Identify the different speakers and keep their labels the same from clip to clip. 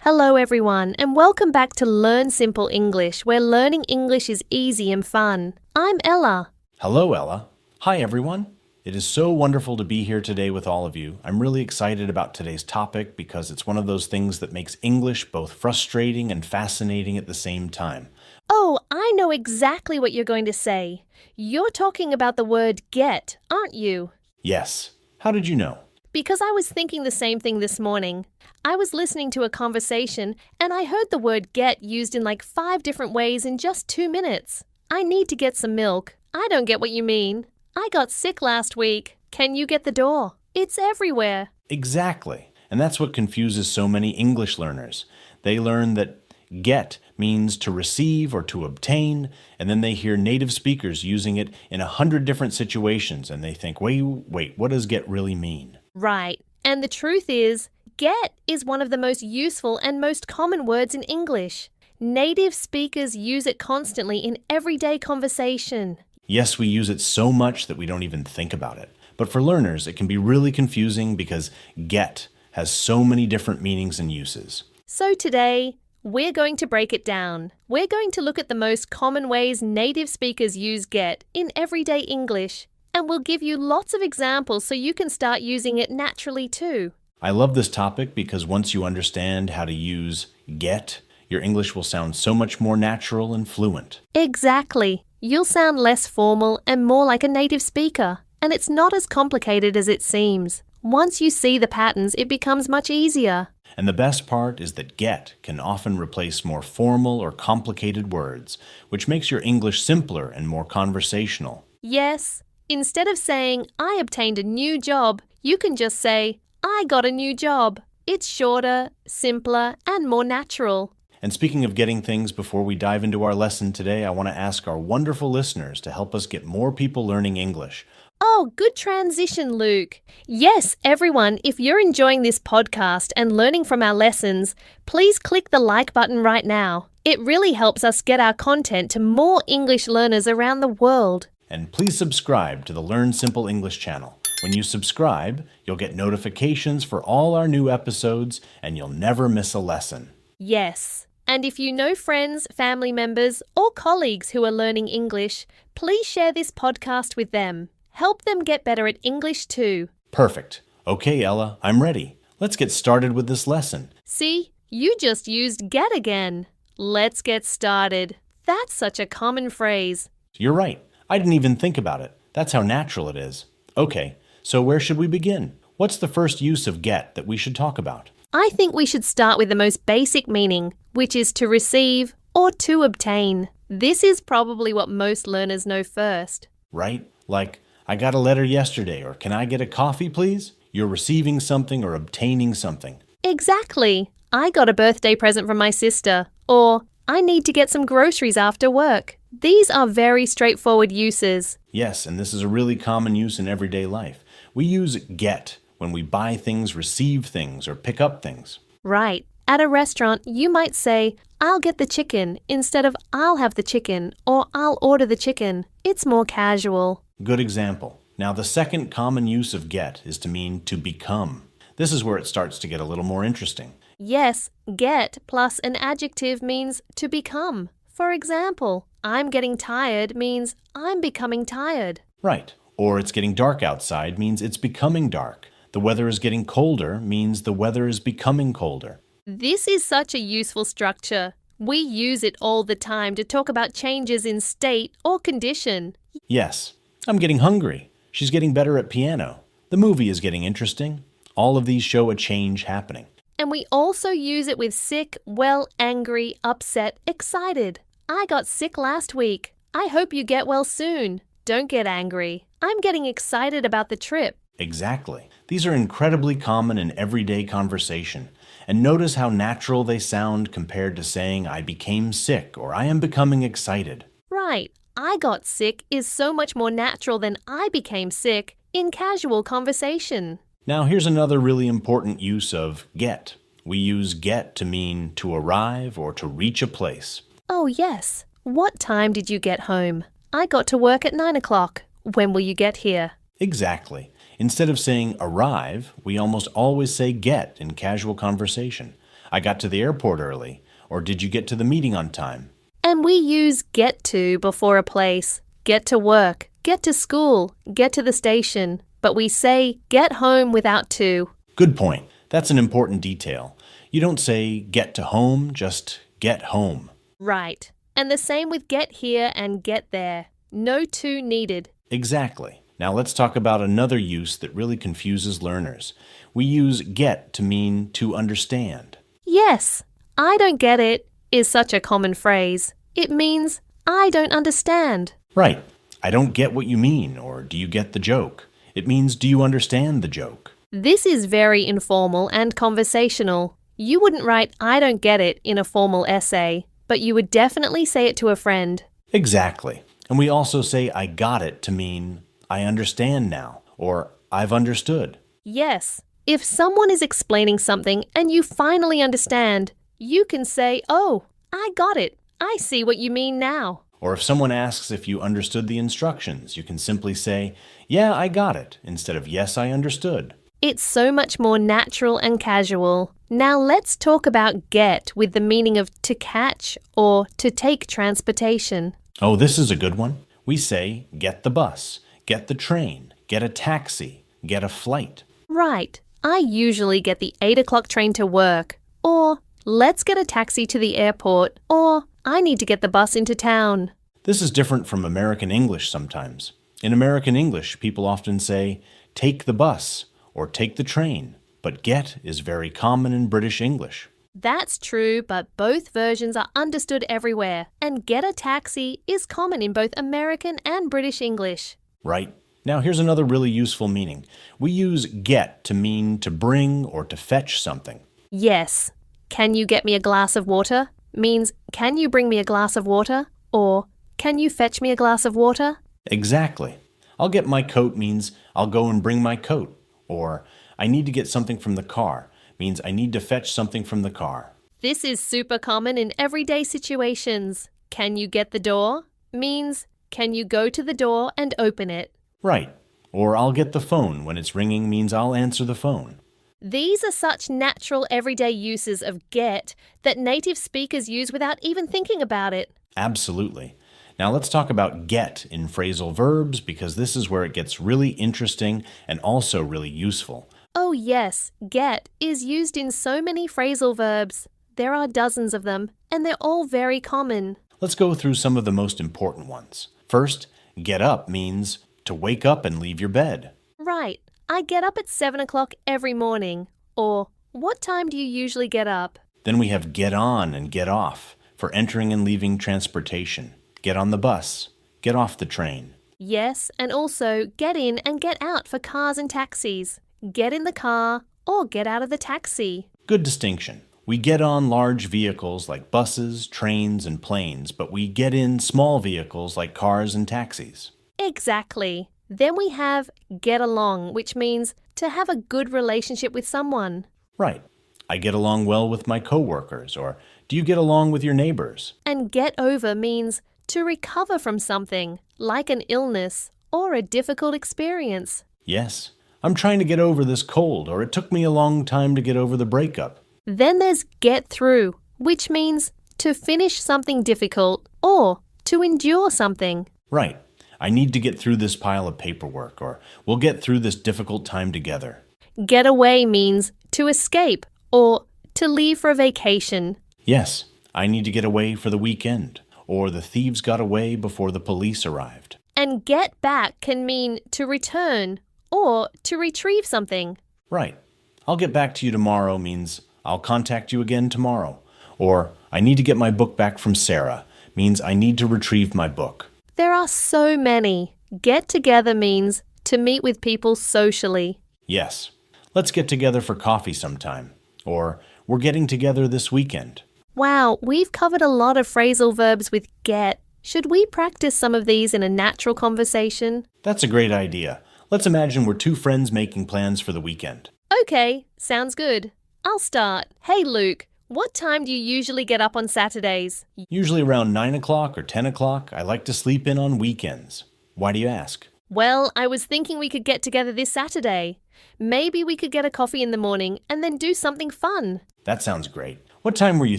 Speaker 1: Hello everyone and welcome back to Learn Simple English, where learning English is easy and fun. I'm Ella.
Speaker 2: Hello, Ella. Hi, everyone. It is so wonderful to be here today with all of you. I'm really excited about today's topic because it's one of those things that makes English both frustrating and fascinating at the same time.
Speaker 1: Oh, I know exactly what you're going to say. You're talking about the word get, aren't you?
Speaker 2: Yes. How did you know?
Speaker 1: Because I was thinking the same thing this morning. I was listening to a conversation and I heard the word get used in like 5 different ways in just 2 minutes. I need to get some milk. I don't get what you mean. I got sick last week. Can you get the door? It's everywhere.
Speaker 2: Exactly. And that's what confuses so many English learners. They learn that get means to receive or to obtain, and then they hear native speakers using it in 100 different situations, and they think, wait, what does get really mean?
Speaker 1: Right. And the truth is, get is one of the most useful and most common words in English. Native speakers use it constantly in everyday conversation.
Speaker 2: Yes, we use it so much that we don't even think about it. But for learners, it can be really confusing because get has so many different meanings and uses.
Speaker 1: So today, we're going to break it down. We're going to look at the most common ways native speakers use get in everyday English. And we'll give you lots of examples so you can start using it naturally too.
Speaker 2: I love this topic because once you understand how to use get, your English will sound so much more natural and fluent.
Speaker 1: Exactly. You'll sound less formal and more like a native speaker. And it's not as complicated as it seems. Once you see the patterns, it becomes much easier.
Speaker 2: And the best part is that get can often replace more formal or complicated words, which makes your English simpler and more conversational.
Speaker 1: Yes. Instead of saying, I obtained a new job, you can just say, I got a new job. It's shorter, simpler, and more natural.
Speaker 2: And speaking of getting things, before we dive into our lesson today, I want to ask our wonderful listeners to help us get more people learning English.
Speaker 1: Oh, good transition, Luke. Yes, everyone, if you're enjoying this podcast and learning from our lessons, please click the like button right now. It really helps us get our content to more English learners around the world.
Speaker 2: And please subscribe to the Learn Simple English channel. When you subscribe, you'll get notifications for all our new episodes, and you'll never miss a lesson.
Speaker 1: Yes. And if you know friends, family members, or colleagues who are learning English, please share this podcast with them. Help them get better at English too.
Speaker 2: Perfect. Okay, Ella, I'm ready. Let's get started with this lesson.
Speaker 1: See, you just used get again. Let's get started. That's such a common phrase.
Speaker 2: You're right. I didn't even think about it. That's how natural it is. Okay, so where should we begin? What's the first use of get that we should talk about?
Speaker 1: I think we should start with the most basic meaning, which is to receive or to obtain. This is probably what most learners know first.
Speaker 2: Right? Like, I got a letter yesterday, or can I get a coffee, please? You're receiving something or obtaining something.
Speaker 1: Exactly. I got a birthday present from my sister. Or, I need to get some groceries after work. These are very straightforward uses.
Speaker 2: Yes, and this is a really common use in everyday life. We use get when we buy things, receive things, or pick up things.
Speaker 1: Right. At a restaurant, you might say, I'll get the chicken instead of I'll have the chicken or I'll order the chicken. It's more casual.
Speaker 2: Good example. Now, the second common use of get is to mean to become. This is where it starts to get a little more interesting.
Speaker 1: Yes, get plus an adjective means to become. For example, I'm getting tired means I'm becoming tired.
Speaker 2: Right. Or it's getting dark outside means it's becoming dark. The weather is getting colder means the weather is becoming colder.
Speaker 1: This is such a useful structure. We use it all the time to talk about changes in state or condition.
Speaker 2: Yes. I'm getting hungry. She's getting better at piano. The movie is getting interesting. All of these show a change happening.
Speaker 1: And we also use it with sick, well, angry, upset, excited. I got sick last week. I hope you get well soon. Don't get angry. I'm getting excited about the trip.
Speaker 2: Exactly. These are incredibly common in everyday conversation. And notice how natural they sound compared to saying I became sick or I am becoming excited.
Speaker 1: Right. I got sick is so much more natural than I became sick in casual conversation.
Speaker 2: Now here's another really important use of get. We use get to mean to arrive or to reach a place.
Speaker 1: Oh yes. What time did you get home? I got to work at 9 o'clock. When will you get here?
Speaker 2: Exactly. Instead of saying arrive, we almost always say get in casual conversation. I got to the airport early. Or did you get to the meeting on time?
Speaker 1: And we use get to before a place. Get to work, get to school, get to the station. But we say get home without to.
Speaker 2: Good point. That's an important detail. You don't say get to home, just get home.
Speaker 1: Right. And the same with get here and get there. No to needed.
Speaker 2: Exactly. Now let's talk about another use that really confuses learners. We use get to mean to understand.
Speaker 1: Yes, I don't get it is such a common phrase. It means I don't understand.
Speaker 2: Right. I don't get what you mean, or do you get the joke? It means do you understand the joke?
Speaker 1: This is very informal and conversational. You wouldn't write I don't get it in a formal essay, but you would definitely say it to a friend.
Speaker 2: Exactly. And we also say I got it to mean I understand now, or I've understood.
Speaker 1: Yes. If someone is explaining something and you finally understand, you can say, oh, I got it. I see what you mean now.
Speaker 2: Or if someone asks if you understood the instructions, you can simply say, yeah, I got it, instead of yes, I understood.
Speaker 1: It's so much more natural and casual. Now let's talk about get with the meaning of to catch or to take transportation.
Speaker 2: Oh, this is a good one. We say get the bus, get the train, get a taxi, get a flight.
Speaker 1: Right. I usually get the 8 o'clock train to work. Or let's get a taxi to the airport. Or I need to get the bus into town.
Speaker 2: This is different from American English sometimes. In American English, people often say take the bus or take the train, but get is very common in British English.
Speaker 1: That's true, but both versions are understood everywhere, and get a taxi is common in both American and British English.
Speaker 2: Right. Now here's another really useful meaning. We use get to mean to bring or to fetch something.
Speaker 1: Yes. Can you get me a glass of water? Means can you bring me a glass of water? Or can you fetch me a glass of water?
Speaker 2: Exactly. I'll get my coat means I'll go and bring my coat. Or I need to get something from the car means I need to fetch something from the car.
Speaker 1: This is super common in everyday situations. Can you get the door? Means can you go to the door and open it?
Speaker 2: Right. Or I'll get the phone when it's ringing means I'll answer the phone.
Speaker 1: These are such natural everyday uses of get that native speakers use without even thinking about it.
Speaker 2: Absolutely. Now let's talk about get in phrasal verbs because this is where it gets really interesting and also really useful.
Speaker 1: Oh yes, get is used in so many phrasal verbs. There are dozens of them, and they're all very common.
Speaker 2: Let's go through some of the most important ones. First, get up means to wake up and leave your bed.
Speaker 1: Right. I get up at 7 o'clock every morning. Or, what time do you usually get up?
Speaker 2: Then we have get on and get off for entering and leaving transportation. Get on the bus. Get off the train.
Speaker 1: Yes, and also get in and get out for cars and taxis. Get in the car or get out of the taxi.
Speaker 2: Good distinction. We get on large vehicles like buses, trains, and planes, but we get in small vehicles like cars and taxis.
Speaker 1: Exactly. Then we have get along, which means to have a good relationship with someone.
Speaker 2: Right. I get along well with my coworkers, or do you get along with your neighbors?
Speaker 1: And get over means to recover from something, like an illness or a difficult experience.
Speaker 2: Yes. I'm trying to get over this cold, or it took me a long time to get over the breakup.
Speaker 1: Then there's get through, which means to finish something difficult or to endure something.
Speaker 2: Right. I need to get through this pile of paperwork, or we'll get through this difficult time together.
Speaker 1: Get away means to escape or to leave for a vacation.
Speaker 2: Yes, I need to get away for the weekend, or the thieves got away before the police arrived.
Speaker 1: And get back can mean to return or to retrieve something.
Speaker 2: Right. I'll get back to you tomorrow means I'll contact you again tomorrow. Or I need to get my book back from Sarah means I need to retrieve my book.
Speaker 1: There are so many. Get together means to meet with people socially.
Speaker 2: Yes. Let's get together for coffee sometime. Or we're getting together this weekend.
Speaker 1: Wow, we've covered a lot of phrasal verbs with get. Should we practice some of these in a natural conversation?
Speaker 2: That's a great idea. Let's imagine we're two friends making plans for the weekend.
Speaker 1: Okay, sounds good. I'll start. Hey Luke, what time do you usually get up on Saturdays?
Speaker 2: Usually around 9 o'clock or 10 o'clock. I like to sleep in on weekends. Why do you ask?
Speaker 1: Well, I was thinking we could get together this Saturday. Maybe we could get a coffee in the morning and then do something fun.
Speaker 2: That sounds great. What time were you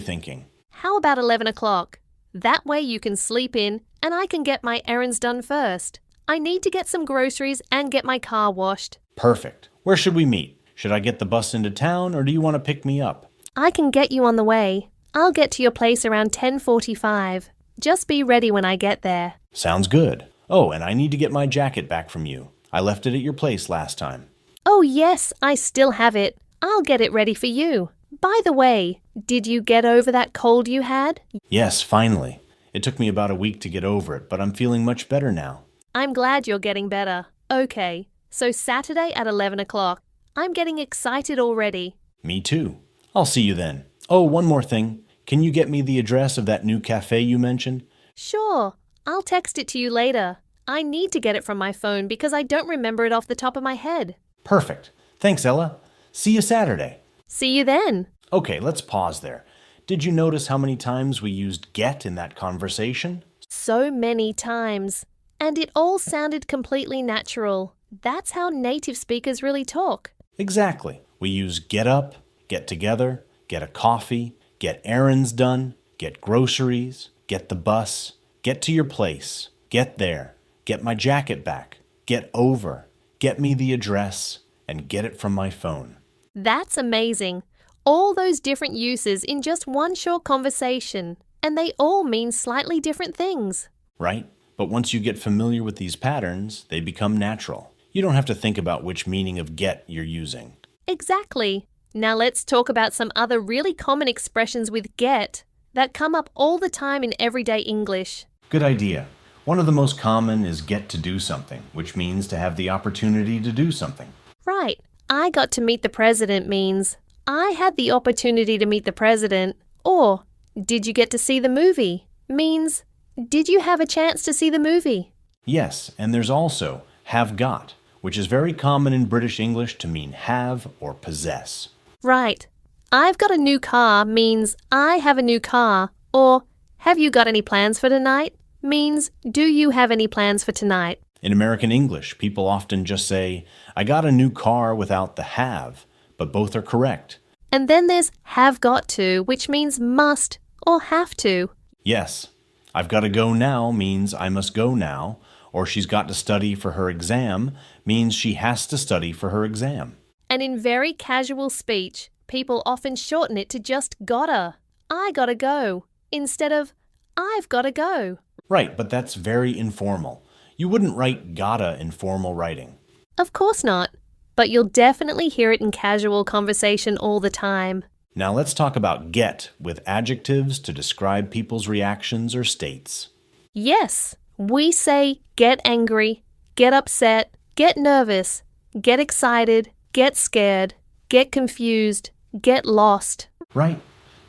Speaker 2: thinking?
Speaker 1: How about 11 o'clock? That way you can sleep in and I can get my errands done first. I need to get some groceries and get my car washed.
Speaker 2: Perfect. Where should we meet? Should I get the bus into town or do you want to pick me up?
Speaker 1: I can get you on the way. I'll get to your place around 10:45. Just be ready when I get there.
Speaker 2: Sounds good. Oh, and I need to get my jacket back from you. I left it at your place last time.
Speaker 1: Oh yes, I still have it. I'll get it ready for you. By the way, did you get over that cold you had?
Speaker 2: Yes, finally. It took me about a week to get over it, but I'm feeling much better now.
Speaker 1: I'm glad you're getting better. Okay, so Saturday at 11 o'clock. I'm getting excited already.
Speaker 2: Me too. I'll see you then. Oh, one more thing. Can you get me the address of that new cafe you mentioned?
Speaker 1: Sure, I'll text it to you later. I need to get it from my phone because I don't remember it off the top of my head.
Speaker 2: Perfect. Thanks, Ella. See you Saturday.
Speaker 1: See you then.
Speaker 2: Okay, let's pause there. Did you notice how many times we used get in that conversation?
Speaker 1: So many times. And it all sounded completely natural. That's how native speakers really talk.
Speaker 2: Exactly. We use get up, get together, get a coffee, get errands done, get groceries, get the bus, get to your place, get there, get my jacket back, get over, get me the address, and get it from my phone.
Speaker 1: That's amazing. All those different uses in just one short conversation, and they all mean slightly different things.
Speaker 2: Right? But once you get familiar with these patterns, they become natural. You don't have to think about which meaning of get you're using.
Speaker 1: Exactly. Now let's talk about some other really common expressions with get that come up all the time in everyday English.
Speaker 2: Good idea. One of the most common is get to do something, which means to have the opportunity to do something.
Speaker 1: Right. I got to meet the president means I had the opportunity to meet the president. Or did you get to see the movie means did you have a chance to see the movie?
Speaker 2: Yes, and there's also have got, which is very common in British English to mean have or possess.
Speaker 1: Right. I've got a new car means I have a new car. Or have you got any plans for tonight means do you have any plans for tonight?
Speaker 2: In American English, people often just say, I got a new car without the have, but both are correct.
Speaker 1: And then there's have got to, which means must or have to.
Speaker 2: Yes, I've got to go now means I must go now, or she's got to study for her exam means she has to study for her exam.
Speaker 1: And in very casual speech, people often shorten it to just gotta. I gotta go, instead of I've gotta go.
Speaker 2: Right, but that's very informal. You wouldn't write gotta in formal writing.
Speaker 1: Of course not, but you'll definitely hear it in casual conversation all the time.
Speaker 2: Now let's talk about get with adjectives to describe people's reactions or states.
Speaker 1: Yes, we say get angry, get upset, get nervous, get excited, get scared, get confused, get lost.
Speaker 2: Right.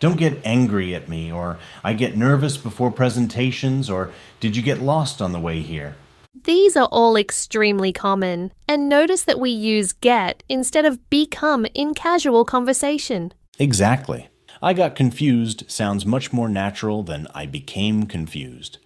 Speaker 2: Don't get angry at me, or I get nervous before presentations, or did you get lost on the way here?
Speaker 1: These are all extremely common, and notice that we use get instead of become in casual conversation.
Speaker 2: Exactly. I got confused sounds much more natural than I became confused.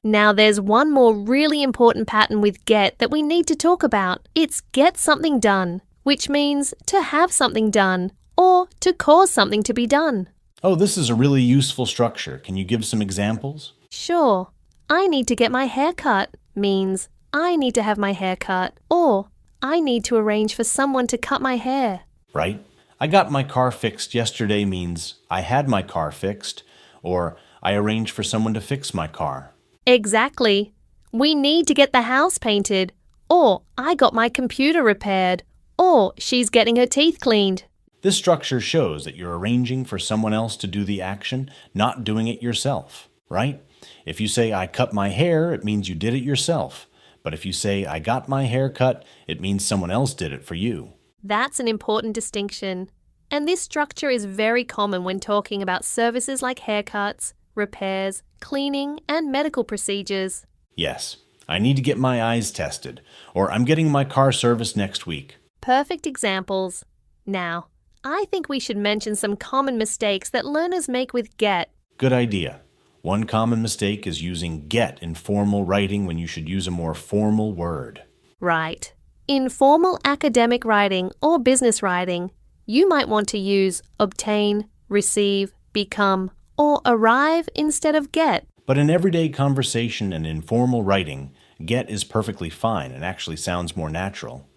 Speaker 1: Now there's one more really important pattern with get that we need to talk about. It's get something done, which means to have something done or to cause something to be done.
Speaker 2: Oh, this is a really useful structure. Can you give some examples?
Speaker 1: Sure. I need to get my hair cut means I need to have my hair cut, or I need to arrange for someone to cut my hair.
Speaker 2: Right? I got my car fixed yesterday means I had my car fixed, or I arranged for someone to fix my car.
Speaker 1: Exactly. We need to get the house painted, or I got my computer repaired, or she's getting her teeth cleaned.
Speaker 2: This structure shows that you're arranging for someone else to do the action, not doing it yourself, right? If you say, I cut my hair, it means you did it yourself. But if you say, I got my hair cut, it means someone else did it for you.
Speaker 1: That's an important distinction. And this structure is very common when talking about services like haircuts, repairs, cleaning, and medical procedures.
Speaker 2: Yes, I need to get my eyes tested, or I'm getting my car serviced next week.
Speaker 1: Perfect examples. Now, I think we should mention some common mistakes that learners make with get.
Speaker 2: Good idea. One common mistake is using get in formal writing when you should use a more formal word.
Speaker 1: Right. In formal academic writing or business writing, you might want to use obtain, receive, become, or arrive instead of get.
Speaker 2: But in everyday conversation and informal writing, get is perfectly fine and actually sounds more natural.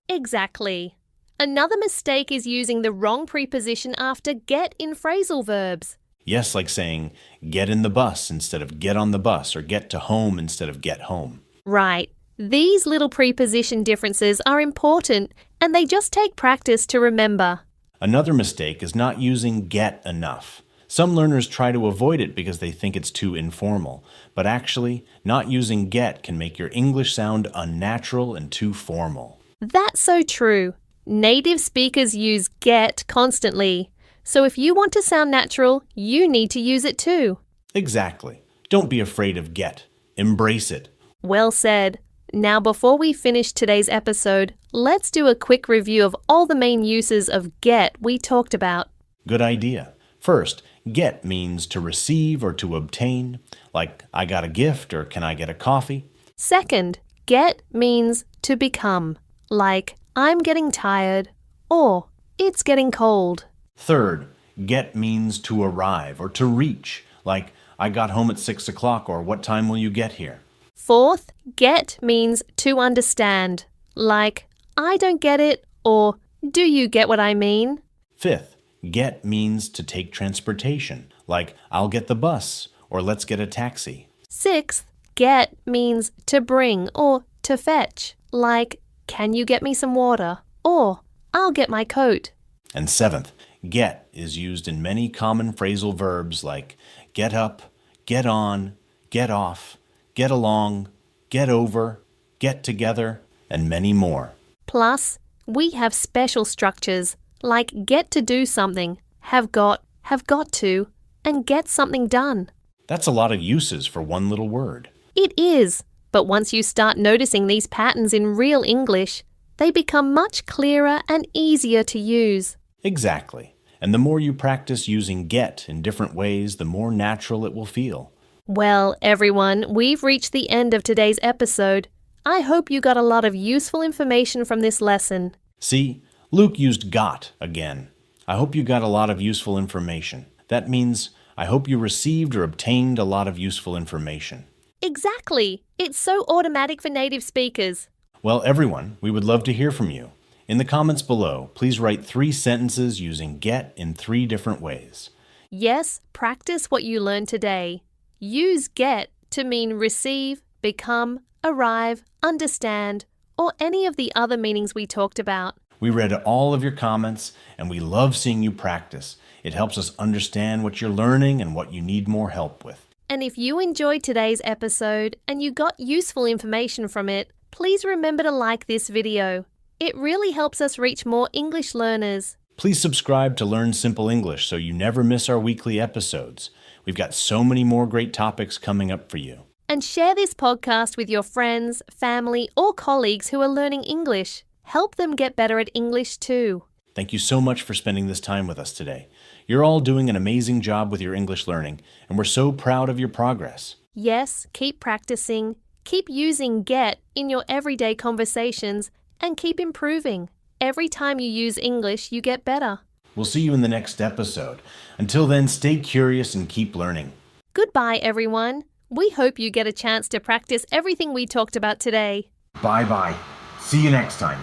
Speaker 1: Exactly. Another mistake is using the wrong preposition after get in phrasal verbs.
Speaker 2: Yes, like saying get in the bus instead of get on the bus, or get to home instead of get home.
Speaker 1: Right. These little preposition differences are important, and they just take practice to remember.
Speaker 2: Another mistake is not using get enough. Some learners try to avoid it because they think it's too informal, but actually, not using get can make your English sound unnatural and too formal.
Speaker 1: That's so true. Native speakers use get constantly. So if you want to sound natural, you need to use it too.
Speaker 2: Exactly. Don't be afraid of get. Embrace it.
Speaker 1: Well said. Now, before we finish today's episode, let's do a quick review of all the main uses of get we talked about.
Speaker 2: Good idea. First, get means to receive or to obtain, like I got a gift or can I get a coffee?
Speaker 1: Second, get means to become, like I'm getting tired or it's getting cold.
Speaker 2: Third, get means to arrive or to reach, like I got home at 6 o'clock or what time will you get here?
Speaker 1: Fourth, get means to understand, like I don't get it or do you get what I mean?
Speaker 2: Fifth, get means to take transportation, like I'll get the bus or let's get a taxi.
Speaker 1: Sixth, get means to bring or to fetch, like can you get me some water or I'll get my coat.
Speaker 2: And seventh, get is used in many common phrasal verbs like get up, get on, get off, get along, get over, get together, and many more.
Speaker 1: Plus, we have special structures like get to do something, have got to, and get something done.
Speaker 2: That's a lot of uses for one little word.
Speaker 1: It is, but once you start noticing these patterns in real English, they become much clearer and easier to use.
Speaker 2: Exactly. And the more you practice using get in different ways, the more natural it will feel.
Speaker 1: Well, everyone, we've reached the end of today's episode. I hope you got a lot of useful information from this lesson.
Speaker 2: See, Luke used got again. I hope you got a lot of useful information. That means I hope you received or obtained a lot of useful information.
Speaker 1: Exactly. It's so automatic for native speakers.
Speaker 2: Well, everyone, we would love to hear from you. In the comments below, please write 3 sentences using get in 3 different ways.
Speaker 1: Yes, practice what you learned today. Use get to mean receive, become, arrive, understand, or any of the other meanings we talked about.
Speaker 2: We read all of your comments, and we love seeing you practice. It helps us understand what you're learning and what you need more help with.
Speaker 1: And if you enjoyed today's episode and you got useful information from it, please remember to like this video. It really helps us reach more English learners.
Speaker 2: Please subscribe to Learn Simple English so you never miss our weekly episodes. We've got so many more great topics coming up for you.
Speaker 1: And share this podcast with your friends, family, or colleagues who are learning English. Help them get better at English too.
Speaker 2: Thank you so much for spending this time with us today. You're all doing an amazing job with your English learning, and we're so proud of your progress.
Speaker 1: Yes, keep practicing, keep using get in your everyday conversations, and keep improving. Every time you use English, you get better.
Speaker 2: We'll see you in the next episode. Until then, stay curious and keep learning.
Speaker 1: Goodbye, everyone. We hope you get a chance to practice everything we talked about today.
Speaker 2: Bye-bye. See you next time.